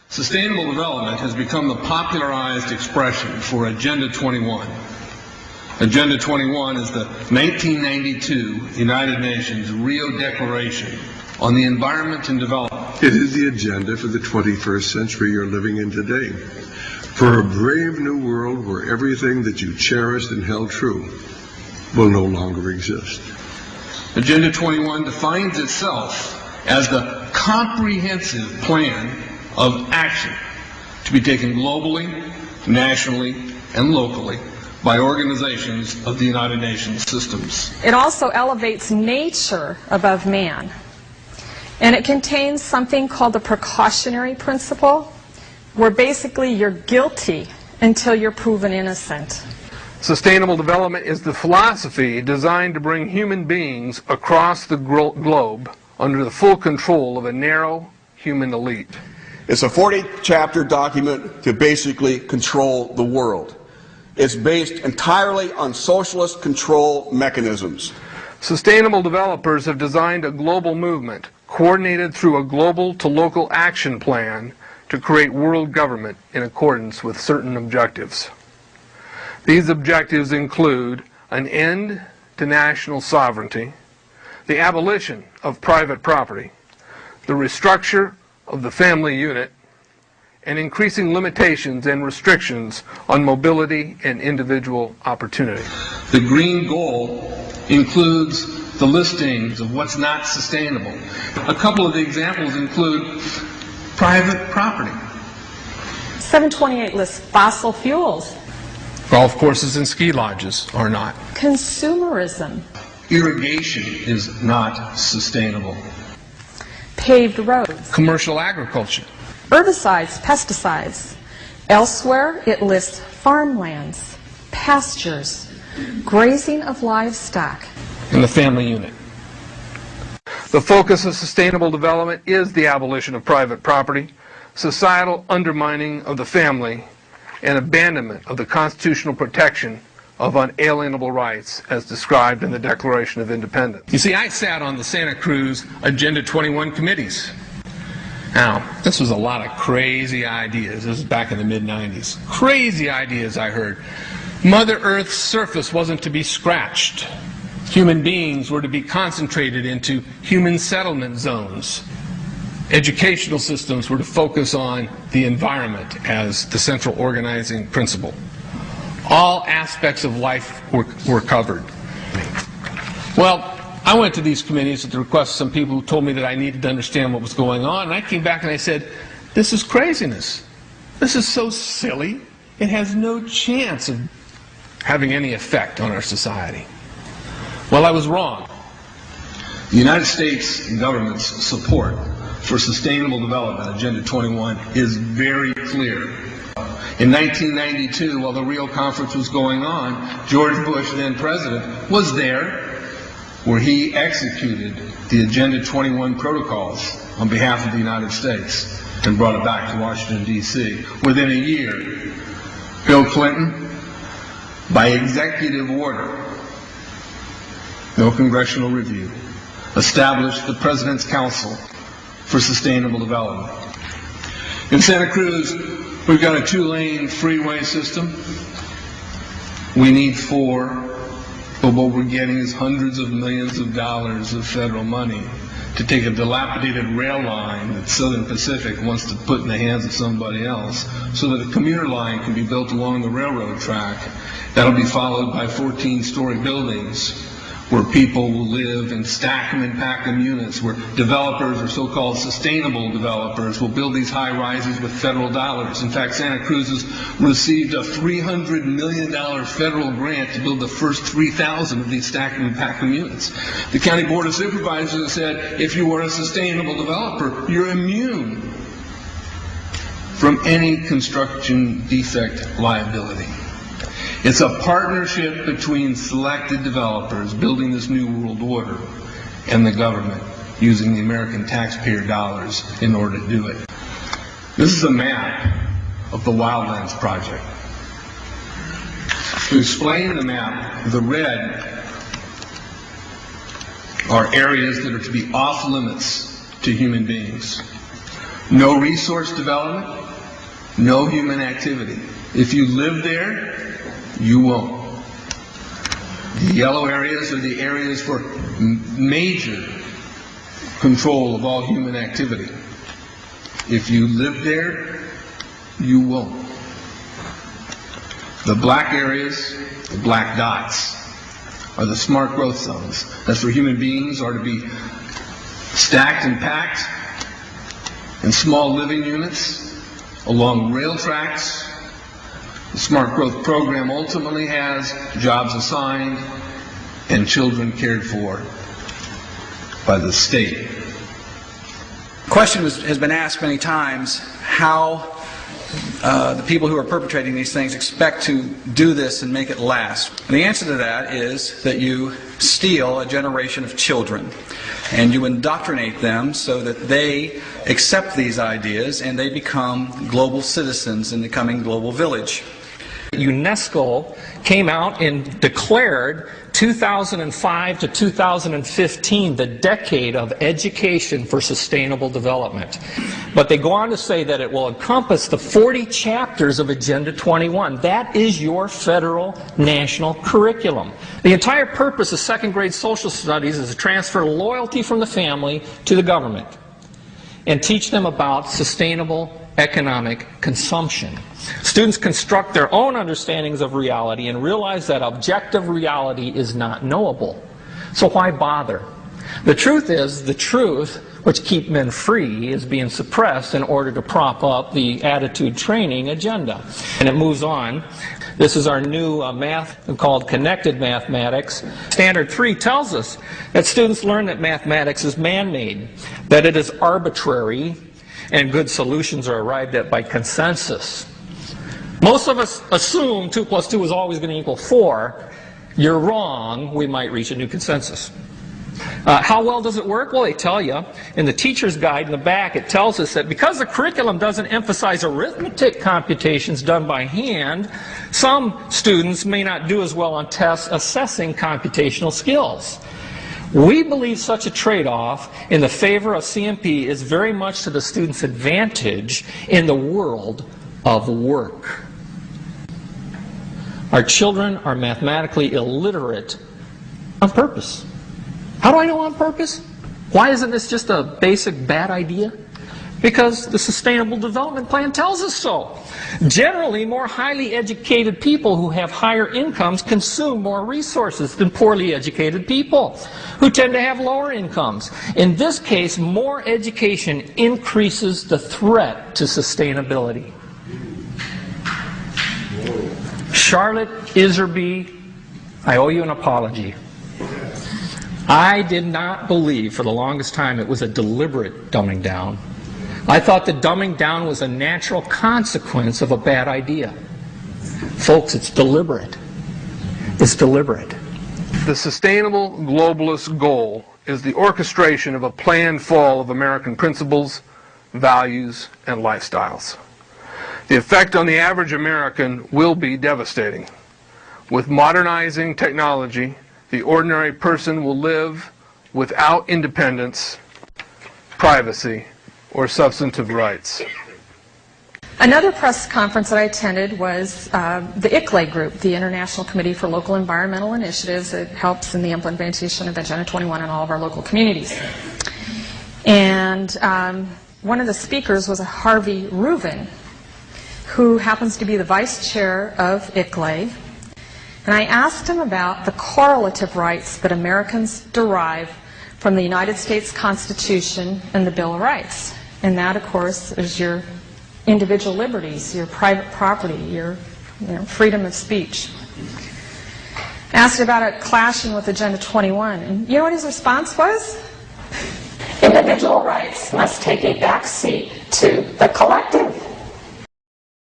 Sustainable development has become the popularized expression for Agenda 21. Agenda 21 is the 1992 United Nations Rio Declaration on the Environment and Development. It is the agenda for the 21st century you're living in today. For a brave new world where everything that you cherished and held true will no longer exist. Agenda 21 defines itself as the comprehensive plan of action to be taken globally, nationally, and locally by organizations of the United Nations systems. It also elevates nature above man. And it contains something called the precautionary principle, where basically you're guilty until you're proven innocent. Sustainable development is the philosophy designed to bring human beings across the globe under the full control of a narrow human elite. It's a 40-chapter document to basically control the world. It's based entirely on socialist control mechanisms. Sustainable developers have designed a global movement coordinated through a global to local action plan to create world government in accordance with certain objectives. These objectives include an end to national sovereignty, the abolition of private property, the restructure of the family unit, and increasing limitations and restrictions on mobility and individual opportunity. The green goal includes the listings of what's not sustainable. A couple of the examples include private property. 728 lists fossil fuels. Golf courses and ski lodges are not. Consumerism. Irrigation is not sustainable. Paved roads. Commercial agriculture. Herbicides, pesticides. Elsewhere, it lists farmlands, pastures, grazing of livestock. And the family unit. The focus of sustainable development is the abolition of private property, societal undermining of the family, and abandonment of the constitutional protection of unalienable rights as described in the Declaration of Independence. You see, I sat on the Santa Cruz Agenda 21 committees. Now, this was a lot of crazy ideas. This was back in the mid-90s. Crazy ideas I heard. Mother Earth's surface wasn't to be scratched. Human beings were to be concentrated into human settlement zones. Educational systems were to focus on the environment as the central organizing principle. All aspects of life were covered. Well, I went to these committees at the request of some people who told me that I needed to understand what was going on, and I came back and I said, this is craziness. This is so silly. It has no chance of having any effect on our society. Well, I was wrong. The United States government's support for Sustainable Development, Agenda 21, is very clear. In 1992, while the Rio Conference was going on, George Bush, then president, was there where he executed the Agenda 21 protocols on behalf of the United States and brought it back to Washington, D.C. Within a year, Bill Clinton, by executive order, no congressional review, established the President's Council for Sustainable Development. In Santa Cruz, we've got a 2-lane freeway system. We need 4, but what we're getting is hundreds of millions of dollars of federal money to take a dilapidated rail line that Southern Pacific wants to put in the hands of somebody else so that a commuter line can be built along the railroad track. That'll be followed by 14-story buildings where people will live and stack them and pack them units, where developers or so-called sustainable developers will build these high rises with federal dollars. In fact, Santa Cruz has received a $300 million federal grant to build the first 3,000 of these stack them and pack them units. The County Board of Supervisors has said, if you are a sustainable developer, you're immune from any construction defect liability. It's a partnership between selected developers building this new world order and the government using the American taxpayer dollars in order to do it. This is a map of the Wildlands Project. To explain the map, the red are areas that are to be off limits to human beings. No resource development, no human activity. If you live there, you won't. The yellow areas are the areas for major control of all human activity. If you live there, you won't. The black areas, the black dots, are the smart growth zones. That's where human beings are to be stacked and packed in small living units along rail tracks. The Smart Growth Program ultimately has jobs assigned and children cared for by the state. The question has been asked many times how the people who are perpetrating these things expect to do this and make it last. And the answer to that is that you steal a generation of children and you indoctrinate them so that they accept these ideas and they become global citizens in the coming global village. UNESCO came out and declared 2005 to 2015 the decade of education for sustainable development. But they go on to say that it will encompass the 40 chapters of Agenda 21. That is your federal national curriculum. The entire purpose of second grade social studies is to transfer loyalty from the family to the government and teach them about sustainable economic consumption. Students construct their own understandings of reality and realize that objective reality is not knowable. So why bother? The truth is, the truth, which keeps men free, is being suppressed in order to prop up the attitude training agenda. And it moves on. This is our new math called connected mathematics. Standard 3 tells us that students learn that mathematics is man-made, that it is arbitrary, and good solutions are arrived at by consensus. Most of us assume 2 plus 2 is always going to equal 4. You're wrong. We might reach a new consensus. How well does it work? Well, they tell you. In the teacher's guide in the back, it tells us that because the curriculum doesn't emphasize arithmetic computations done by hand, some students may not do as well on tests assessing computational skills. We believe such a trade-off in the favor of CMP is very much to the student's advantage in the world of work. Our children are mathematically illiterate on purpose. How do I know on purpose? Why isn't this just a basic bad idea? Because the Sustainable Development Plan tells us so. Generally, more highly educated people who have higher incomes consume more resources than poorly educated people who tend to have lower incomes. In this case, more education increases the threat to sustainability. Charlotte Iserby, I owe you an apology. I did not believe for the longest time it was a deliberate dumbing down. I thought the dumbing down was a natural consequence of a bad idea. Folks, it's deliberate. It's deliberate. The sustainable globalist goal is the orchestration of a planned fall of American principles, values, and lifestyles. The effect on the average American will be devastating. With modernizing technology, the ordinary person will live without independence, privacy, or substantive rights. Another press conference that I attended was the ICLAI group, the International Committee for Local Environmental Initiatives. It helps in the implementation of Agenda 21 in all of our local communities. And one of the speakers was a Harvey Reuven, who happens to be the vice chair of ICLAI. And I asked him about the correlative rights that Americans derive from the United States Constitution and the Bill of Rights. And that, of course, is your individual liberties, your private property, your freedom of speech. I asked about it clashing with Agenda 21. And you know what his response was? Individual rights must take a back seat to the collective.